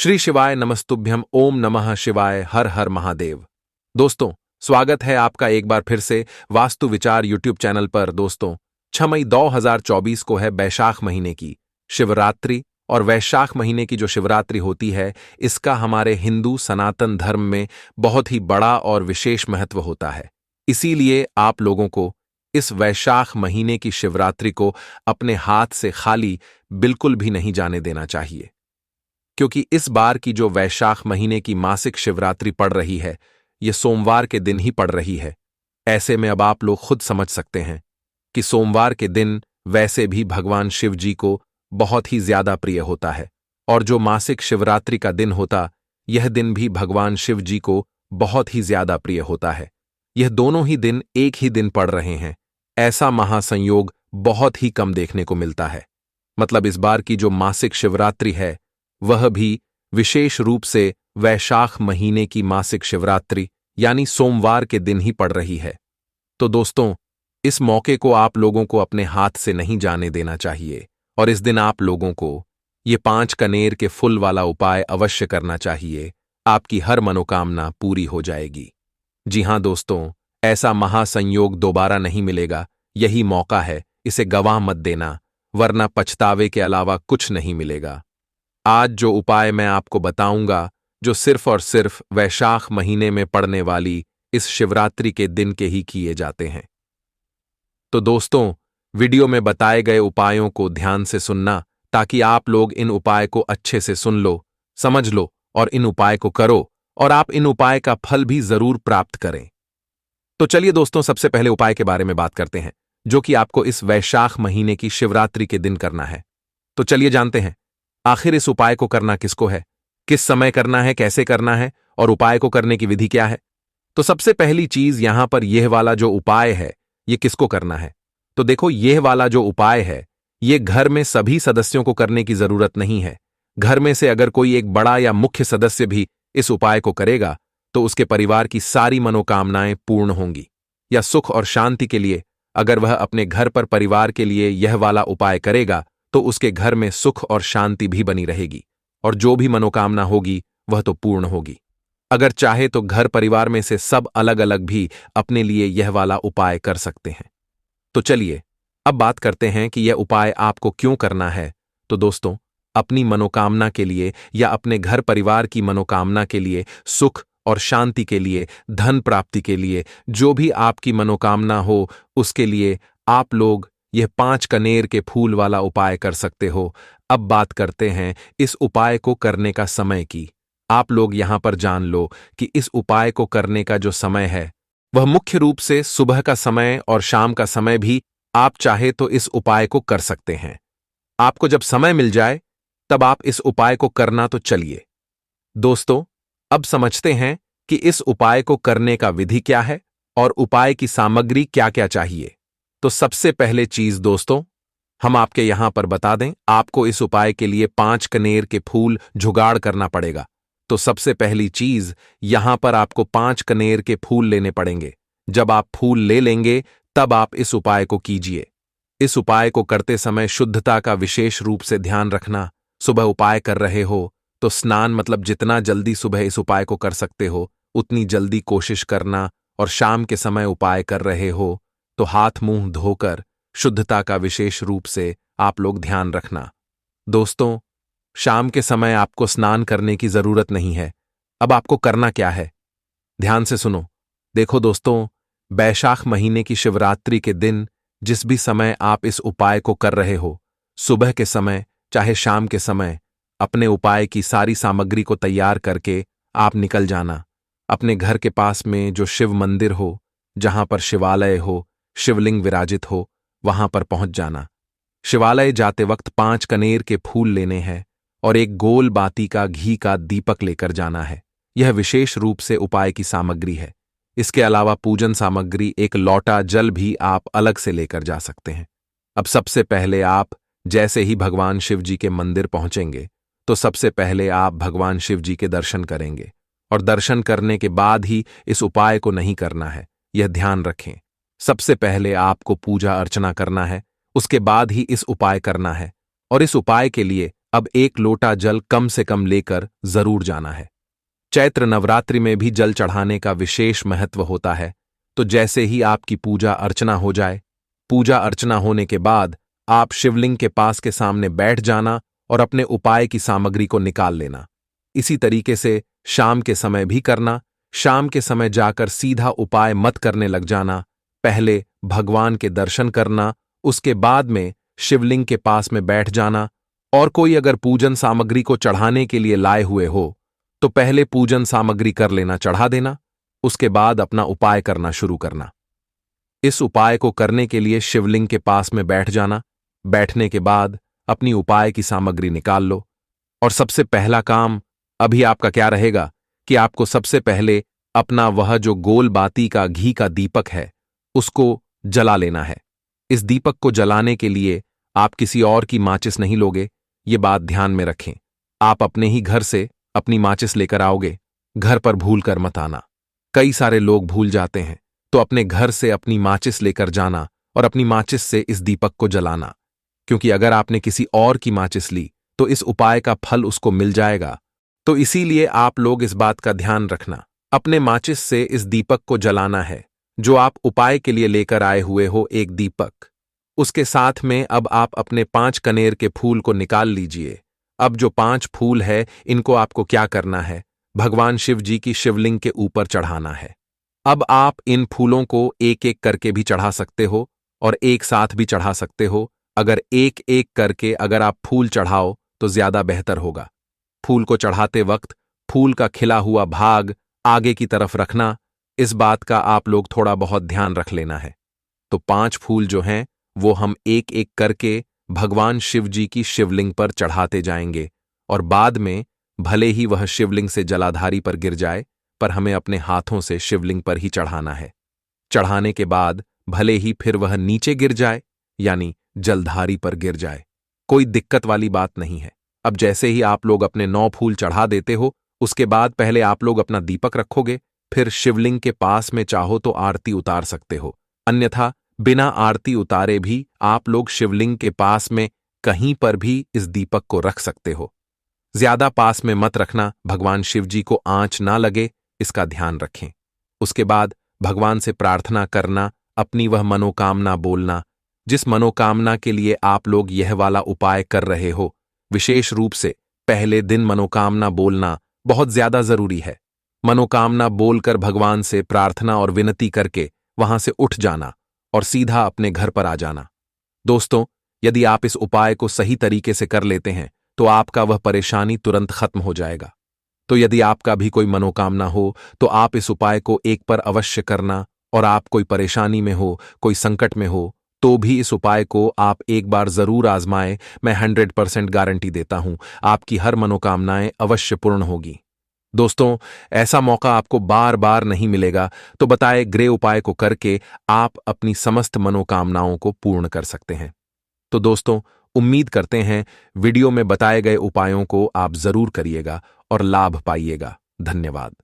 श्री शिवाय नमस्तुभ्यम ओम नमः शिवाय हर हर महादेव। दोस्तों, स्वागत है आपका एक बार फिर से वास्तु विचार यूट्यूब चैनल पर। दोस्तों, 6 मई 2024 को है वैशाख महीने की शिवरात्रि। और वैशाख महीने की जो शिवरात्रि होती है, इसका हमारे हिंदू सनातन धर्म में बहुत ही बड़ा और विशेष महत्व होता है। इसीलिए आप लोगों को इस वैशाख महीने की शिवरात्रि को अपने हाथ से खाली बिल्कुल भी नहीं जाने देना चाहिए, क्योंकि इस बार की जो वैशाख महीने की मासिक शिवरात्रि पड़ रही है, ये सोमवार के दिन ही पड़ रही है। ऐसे में अब आप लोग खुद समझ सकते हैं कि सोमवार के दिन वैसे भी भगवान शिव जी को बहुत ही ज्यादा प्रिय होता है, और जो मासिक शिवरात्रि का दिन होता, यह दिन भी भगवान शिव जी को बहुत ही ज्यादा प्रिय होता है। यह दोनों ही दिन एक ही दिन पड़ रहे हैं। ऐसा महासंयोग बहुत ही कम देखने को मिलता है। मतलब इस बार की जो मासिक शिवरात्रि है, वह भी विशेष रूप से वैशाख महीने की मासिक शिवरात्रि यानी सोमवार के दिन ही पड़ रही है। तो दोस्तों, इस मौके को आप लोगों को अपने हाथ से नहीं जाने देना चाहिए, और इस दिन आप लोगों को ये 5 कनेर के फूल वाला उपाय अवश्य करना चाहिए। आपकी हर मनोकामना पूरी हो जाएगी। जी हां दोस्तों, ऐसा महासंयोग दोबारा नहीं मिलेगा। यही मौका है, इसे गंवा मत देना, वरना पछतावे के अलावा कुछ नहीं मिलेगा। आज जो उपाय मैं आपको बताऊंगा, जो सिर्फ और सिर्फ वैशाख महीने में पड़ने वाली इस शिवरात्रि के दिन के ही किए जाते हैं। तो दोस्तों, वीडियो में बताए गए उपायों को ध्यान से सुनना, ताकि आप लोग इन उपाय को अच्छे से सुन लो, समझ लो और इन उपाय को करो, और आप इन उपाय का फल भी जरूर प्राप्त करें। तो चलिए दोस्तों, सबसे पहले उपाय के बारे में बात करते हैं, जो कि आपको इस वैशाख महीने की शिवरात्रि के दिन करना है। तो चलिए जानते हैं आखिर इस उपाय को करना किसको है, किस समय करना है, कैसे करना है, और उपाय को करने की विधि क्या है। तो सबसे पहली चीज यहां पर यह वाला जो उपाय है, यह किसको करना है। तो देखो, यह वाला जो उपाय है, यह घर में सभी सदस्यों को करने की जरूरत नहीं है। घर में से अगर कोई एक बड़ा या मुख्य सदस्य भी इस उपाय को करेगा, तो उसके परिवार की सारी मनोकामनाएं पूर्ण होंगी। या सुख और शांति के लिए अगर वह अपने घर पर परिवार के लिए यह वाला उपाय करेगा, तो उसके घर में सुख और शांति भी बनी रहेगी, और जो भी मनोकामना होगी वह तो पूर्ण होगी। अगर चाहे तो घर परिवार में से सब अलग अलग भी अपने लिए यह वाला उपाय कर सकते हैं। तो चलिए अब बात करते हैं कि यह उपाय आपको क्यों करना है। तो दोस्तों, अपनी मनोकामना के लिए या अपने घर परिवार की मनोकामना के लिए, सुख और शांति के लिए, धन प्राप्ति के लिए, जो भी आपकी मनोकामना हो, उसके लिए आप लोग यह 5 कनेर के फूल वाला उपाय कर सकते हो। अब बात करते हैं इस उपाय को करने का समय की। आप लोग यहां पर जान लो कि इस उपाय को करने का जो समय है, वह मुख्य रूप से सुबह का समय और शाम का समय भी आप चाहे तो इस उपाय को कर सकते हैं। आपको जब समय मिल जाए तब आप इस उपाय को करना। तो चलिए दोस्तों, अब समझते हैं कि इस उपाय को करने का विधि क्या है और उपाय की सामग्री क्या क्या चाहिए। तो सबसे पहले चीज दोस्तों, हम आपके यहां पर बता दें, आपको इस उपाय के लिए 5 कनेर के फूल जुगाड़ करना पड़ेगा। तो सबसे पहली चीज, यहां पर आपको 5 कनेर के फूल लेने पड़ेंगे। जब आप फूल ले लेंगे, तब आप इस उपाय को कीजिए। इस उपाय को करते समय शुद्धता का विशेष रूप से ध्यान रखना। सुबह उपाय कर रहे हो तो स्नान, मतलब जितना जल्दी सुबह इस उपाय को कर सकते हो उतनी जल्दी कोशिश करना, और शाम के समय उपाय कर रहे हो तो हाथ मुंह धोकर शुद्धता का विशेष रूप से आप लोग ध्यान रखना। दोस्तों, शाम के समय आपको स्नान करने की जरूरत नहीं है। अब आपको करना क्या है, ध्यान से सुनो। देखो दोस्तों, वैशाख महीने की शिवरात्रि के दिन जिस भी समय आप इस उपाय को कर रहे हो, सुबह के समय चाहे शाम के समय, अपने उपाय की सारी सामग्री को तैयार करके आप निकल जाना। अपने घर के पास में जो शिव मंदिर हो, जहां पर शिवालय हो, शिवलिंग विराजित हो, वहां पर पहुंच जाना। शिवालय जाते वक्त 5 कनेर के फूल लेने हैं और एक गोल बाती का घी का दीपक लेकर जाना है। यह विशेष रूप से उपाय की सामग्री है। इसके अलावा पूजन सामग्री, एक लौटा जल भी आप अलग से लेकर जा सकते हैं। अब सबसे पहले आप जैसे ही भगवान शिव जी के मंदिर पहुंचेंगे, तो सबसे पहले आप भगवान शिव जी के दर्शन करेंगे, और दर्शन करने के बाद ही इस उपाय को नहीं करना है, यह ध्यान रखें। सबसे पहले आपको पूजा अर्चना करना है, उसके बाद ही इस उपाय करना है। और इस उपाय के लिए अब 1 लोटा जल कम से कम लेकर जरूर जाना है। चैत्र नवरात्रि में भी जल चढ़ाने का विशेष महत्व होता है। तो जैसे ही आपकी पूजा अर्चना हो जाए, पूजा अर्चना होने के बाद आप शिवलिंग के पास के सामने बैठ जाना और अपने उपाय की सामग्री को निकाल लेना। इसी तरीके से शाम के समय भी करना। शाम के समय जाकर सीधा उपाय मत करने लग जाना। पहले भगवान के दर्शन करना, उसके बाद में शिवलिंग के पास में बैठ जाना। और कोई अगर पूजन सामग्री को चढ़ाने के लिए लाए हुए हो तो पहले पूजन सामग्री कर लेना, चढ़ा देना, उसके बाद अपना उपाय करना शुरू करना। इस उपाय को करने के लिए शिवलिंग के पास में बैठ जाना। बैठने के बाद अपनी उपाय की सामग्री निकाल लो। और सबसे पहला काम अभी आपका क्या रहेगा कि आपको सबसे पहले अपना वह जो गोल बाती का घी का दीपक है उसको जला लेना है। इस दीपक को जलाने के लिए आप किसी और की माचिस नहीं लोगे, ये बात ध्यान में रखें। आप अपने ही घर से अपनी माचिस लेकर आओगे, घर पर भूल कर मत आना। कई सारे लोग भूल जाते हैं, तो अपने घर से अपनी माचिस लेकर जाना और अपनी माचिस से इस दीपक को जलाना, क्योंकि अगर आपने किसी और की माचिस ली तो इस उपाय का फल उसको मिल जाएगा। तो इसीलिए आप लोग इस बात का ध्यान रखना, अपने माचिस से इस दीपक को जलाना है जो आप उपाय के लिए लेकर आए हुए हो, एक दीपक। उसके साथ में अब आप अपने 5 कनेर के फूल को निकाल लीजिए। अब जो 5 फूल है इनको आपको क्या करना है, भगवान शिव जी की शिवलिंग के ऊपर चढ़ाना है। अब आप इन फूलों को एक एक करके भी चढ़ा सकते हो और एक साथ भी चढ़ा सकते हो। अगर एक एक करके अगर आप फूल चढ़ाओ तो ज्यादा बेहतर होगा। फूल को चढ़ाते वक्त फूल का खिला हुआ भाग आगे की तरफ रखना, इस बात का आप लोग थोड़ा बहुत ध्यान रख लेना है। तो 5 फूल जो हैं वो हम एक एक करके भगवान शिव जी की शिवलिंग पर चढ़ाते जाएंगे और बाद में भले ही वह शिवलिंग से जलाधारी पर गिर जाए, पर हमें अपने हाथों से शिवलिंग पर ही चढ़ाना है। चढ़ाने के बाद भले ही फिर वह नीचे गिर जाए, यानी जलधारी पर गिर जाए, कोई दिक्कत वाली बात नहीं है। अब जैसे ही आप लोग अपने 9 फूल चढ़ा देते हो, उसके बाद पहले आप लोग अपना दीपक रखोगे, फिर शिवलिंग के पास में चाहो तो आरती उतार सकते हो, अन्यथा बिना आरती उतारे भी आप लोग शिवलिंग के पास में कहीं पर भी इस दीपक को रख सकते हो। ज्यादा पास में मत रखना, भगवान शिव जी को आंच ना लगे, इसका ध्यान रखें। उसके बाद भगवान से प्रार्थना करना, अपनी वह मनोकामना बोलना जिस मनोकामना के लिए आप लोग यह वाला उपाय कर रहे हो। विशेष रूप से पहले दिन मनोकामना बोलना बहुत ज्यादा जरूरी है। मनोकामना बोलकर भगवान से प्रार्थना और विनती करके वहां से उठ जाना और सीधा अपने घर पर आ जाना। दोस्तों, यदि आप इस उपाय को सही तरीके से कर लेते हैं तो आपका वह परेशानी तुरंत खत्म हो जाएगा। तो यदि आपका भी कोई मनोकामना हो तो आप इस उपाय को एक पर अवश्य करना, और आप कोई परेशानी में हो, कोई संकट में हो, तो भी इस उपाय को आप एक बार जरूर आजमाएं। मैं 100% गारंटी देता हूं, आपकी हर मनोकामनाएं अवश्य पूर्ण होगी। दोस्तों, ऐसा मौका आपको बार बार नहीं मिलेगा, तो बताए ग्रे उपाय को करके आप अपनी समस्त मनोकामनाओं को पूर्ण कर सकते हैं। तो दोस्तों, उम्मीद करते हैं वीडियो में बताए गए उपायों को आप जरूर करिएगा और लाभ पाइएगा। धन्यवाद।